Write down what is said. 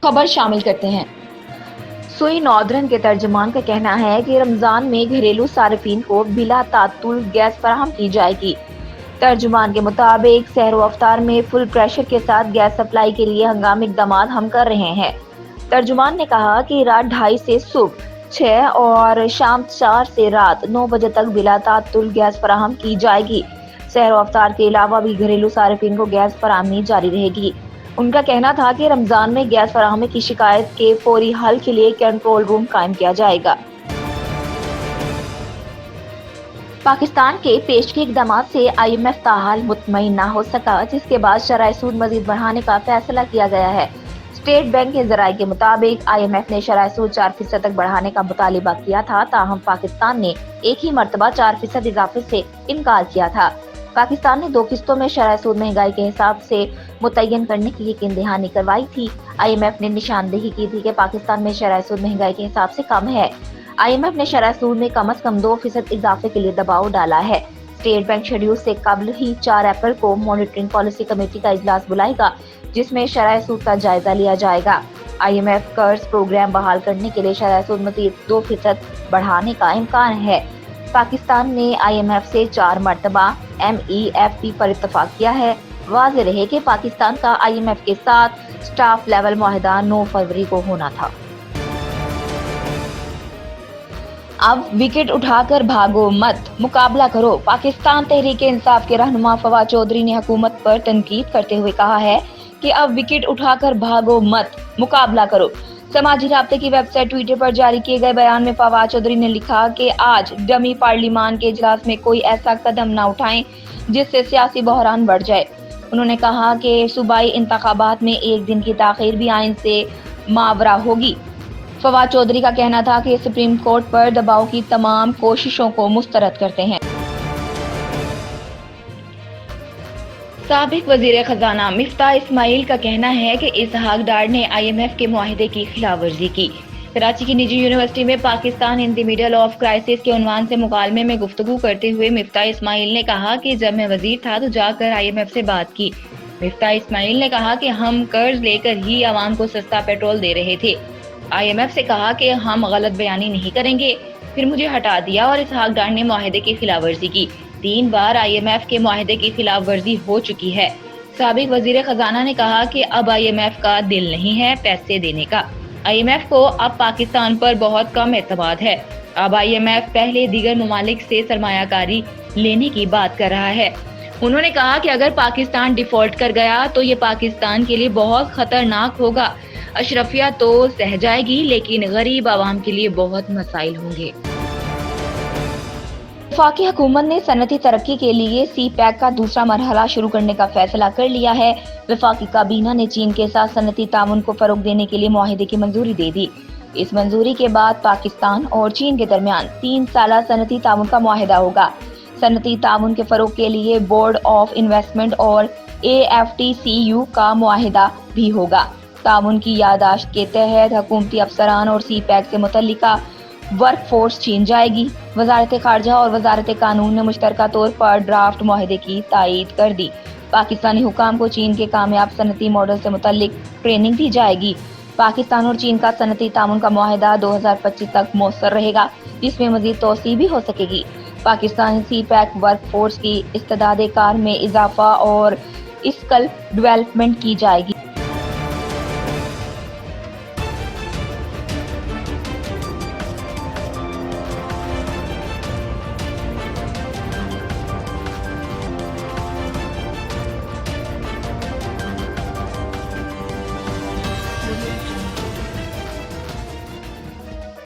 خبر شامل کرتے ہیں۔ سوئی ناردرن کے ترجمان کا کہنا ہے کہ رمضان میں گھریلو صارفین کو بلا تعطل گیس فراہم کی جائے گی۔ ترجمان کے مطابق سحر و افطار میں فل پریشر کے ساتھ گیس سپلائی کے لیے ہنگامی اقدامات ہم کر رہے ہیں۔ ترجمان نے کہا کہ رات 2:30 سے صبح 6 اور شام 4 سے رات 9 بجے تک بلا تعطل گیس فراہم کی جائے گی۔ سحر و افطار کے علاوہ بھی گھریلو صارفین کو گیس فراہمی جاری رہے گی۔ ان کا کہنا تھا کہ رمضان میں گیس فراہمی کی شکایت کے فوری حل کے لیے کنٹرول روم قائم کیا جائے گا۔ پاکستان کے پیشگی اقدامات سے IMF تاحال مطمئن نہ ہو سکا، جس کے بعد شرح سود مزید بڑھانے کا فیصلہ کیا گیا ہے۔ اسٹیٹ بینک کے ذرائع کے مطابق IMF نے شرح سود 4% تک بڑھانے کا مطالبہ کیا تھا، تاہم پاکستان نے ایک ہی مرتبہ 4% اضافے سے انکار کیا تھا۔ پاکستان نے 2 قسطوں میں شرح سود مہنگائی کے حساب سے متعین کرنے کی یقین دہانی کروائی تھی۔ IMF نے نشاندہی کی تھی کہ پاکستان میں شرح سود مہنگائی کے حساب سے کم ہے۔ IMF نے شرح سود میں کم از کم 2% اضافے کے لیے دباؤ ڈالا ہے۔ اسٹیٹ بینک شیڈول سے قبل ہی 4 اپریل کو مانیٹرنگ پالیسی کمیٹی کا اجلاس بلائے گا، جس میں شرح سود کا جائزہ لیا جائے گا۔ IMF قرض پروگرام بحال کرنے کے لیے شرح سود مزید 2% بڑھانے کا امکان ہے۔ پاکستان نے IMF سے 4 مرتبہ MEFP پر اتفاق کیا ہے۔ واضح رہے کہ پاکستان کا IMF کے ساتھ سٹاف لیول معاہدہ 9 فروری کو ہونا تھا۔ اب وکٹ اٹھا کر بھاگو مت، مقابلہ کرو۔ پاکستان تحریک انصاف کے رہنما فواد چودھری نے حکومت پر تنقید کرتے ہوئے کہا ہے کہ اب وکٹ اٹھا کر بھاگو مت، مقابلہ کرو۔ سماجی رابطے کی ویب سائٹ ٹویٹر پر جاری کیے گئے بیان میں فواد چودھری نے لکھا کہ آج ڈمی پارلیمان کے اجلاس میں کوئی ایسا قدم نہ اٹھائیں جس سے سیاسی بحران بڑھ جائے۔ انہوں نے کہا کہ صوبائی انتخابات میں 1 دن کی تاخیر بھی آئین سے ماورا ہوگی۔ فواد چودھری کا کہنا تھا کہ سپریم کورٹ پر دباؤ کی تمام کوششوں کو مسترد کرتے ہیں۔ سابق وزیر خزانہ مفتاح اسماعیل کا کہنا ہے کہ اسحاق ڈار نے IMF کے معاہدے کی خلاف ورزی کی۔ کراچی کی نجی یونیورسٹی میں پاکستان ان دی میڈل آف کرائسس کے عنوان سے مکالمے میں گفتگو کرتے ہوئے مفتاح اسماعیل نے کہا کہ جب میں وزیر تھا تو جا کر IMF سے بات کی۔ مفتاح اسماعیل نے کہا کہ ہم قرض لے کر ہی عوام کو سستا پیٹرول دے رہے تھے۔ IMF سے کہا کہ ہم غلط بیانی نہیں کریں گے، پھر مجھے ہٹا دیا اور اسحاق ڈار نے معاہدے کی خلاف ورزی کی۔ 3 بار IMF کے معاہدے کی خلاف ورزی ہو چکی ہے۔ سابق وزیر خزانہ نے کہا کہ اب IMF کا دل نہیں ہے پیسے دینے کا۔ IMF کو اب پاکستان پر بہت کم اعتماد ہے۔ اب IMF پہلے دیگر ممالک سے سرمایہ کاری لینے کی بات کر رہا ہے۔ انہوں نے کہا کہ اگر پاکستان ڈیفالٹ کر گیا تو یہ پاکستان کے لیے بہت خطرناک ہوگا۔ اشرفیہ تو سہ جائے گی لیکن غریب عوام کے لیے بہت مسائل ہوں گے۔ وفاقی حکومت نے صنعتی ترقی کے لیے سی پیک کا دوسرا مرحلہ شروع کرنے کا فیصلہ کر لیا ہے۔ وفاقی کابینہ نے چین کے ساتھ صنعتی تعاون کو فروغ دینے کے لیے معاہدے کی منظوری دے دی۔ اس منظوری کے بعد پاکستان اور چین کے درمیان 3 سالہ صنعتی تعاون کا معاہدہ ہوگا۔ صنعتی تعاون کے فروغ کے لیے بورڈ آف انویسٹمنٹ اور AFTCU کا معاہدہ بھی ہوگا۔ تعاون کی یادداشت کے تحت حکومتی افسران اور سی پیک سے متعلقہ ورک فورس چین جائے گی۔ وزارت خارجہ اور وزارت قانون نے مشترکہ طور پر ڈرافٹ معاہدے کی تائید کر دی۔ پاکستانی حکام کو چین کے کامیاب صنعتی ماڈل سے متعلق ٹریننگ دی جائے گی۔ پاکستان اور چین کا صنعتی تعاون کا معاہدہ 2025 تک مؤثر رہے گا، جس میں مزید توسیع بھی ہو سکے گی۔ پاکستانی سی پیک ورک فورس کی استعداد کار میں اضافہ اور اسکل ڈیولپمنٹ کی جائے گی۔